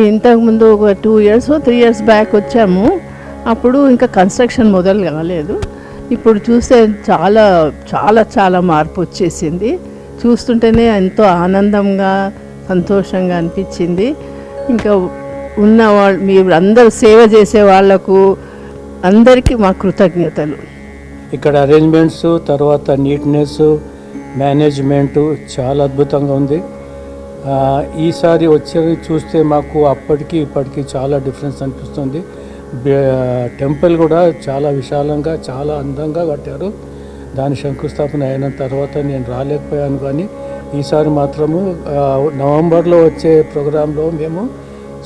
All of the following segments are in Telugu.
ఇంతకుముందు ఒక 2 ఇయర్స్ 3 ఇయర్స్ బ్యాక్ వచ్చాము. అప్పుడు ఇంకా కన్స్ట్రక్షన్ మొదలు కాలేదు. ఇప్పుడు చూస్తే చాలా చాలా చాలా మార్పు వచ్చేసింది. చూస్తుంటేనే ఎంతో ఆనందంగా సంతోషంగా అనిపించింది. ఇంకా ఉన్న వాళ్ళు మీరు అందరూ సేవ చేసే వాళ్లకు అందరికీ మా కృతజ్ఞతలు. ఇక్కడ అరేంజ్మెంట్స్, తర్వాత నీట్నెస్, మేనేజ్మెంటు చాలా అద్భుతంగా ఉంది. ఈసారి వచ్చేది చూస్తే మాకు అప్పటికి ఇప్పటికి చాలా డిఫరెన్స్ అనిపిస్తుంది. టెంపుల్ కూడా చాలా విశాలంగా చాలా అందంగా కట్టారు. దాని శంకుస్థాపన అయిన తర్వాత నేను రాలేకపోయాను, కానీ ఈసారి మాత్రము నవంబర్లో వచ్చే ప్రోగ్రాంలో మేము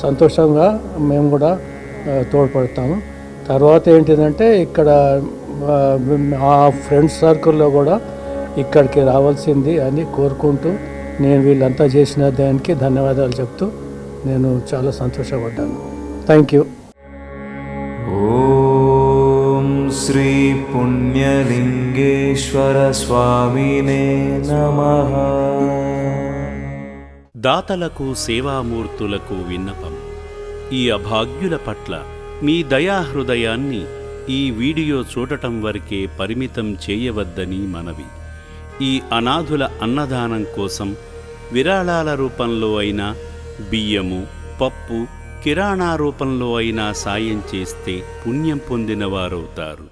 సంతోషంగా మేము కూడా తోడ్పడతాము. తర్వాత ఏంటిదంటే ఇక్కడ మా ఫ్రెండ్స్ సర్కిల్లో కూడా ఇక్కడికి రావాల్సింది అని కోరుకుంటూ నేను వీళ్ళంతా చేసిన దానికి ధన్యవాదాలు చెప్తూ నేను చాలా సంతోషపడ్డాను. Thank you. ఓం శ్రీ పుణ్యలింగేశ్వర స్వామినే నమః. దాతలకు సేవామూర్తులకు విన్నపం. ఈ అభాగ్యుల పట్ల మీ దయాహృదయాన్ని ఈ వీడియో చూడటం వరకే పరిమితం చేయవద్దని మనవి. ఈ అనాథుల అన్నదానం కోసం విరాళాల రూపంలో అయినా, బియ్యము, పప్పు, కిరాణా రూపంలో అయినా సాయం చేస్తే పుణ్యం పొందిన వారవుతారు.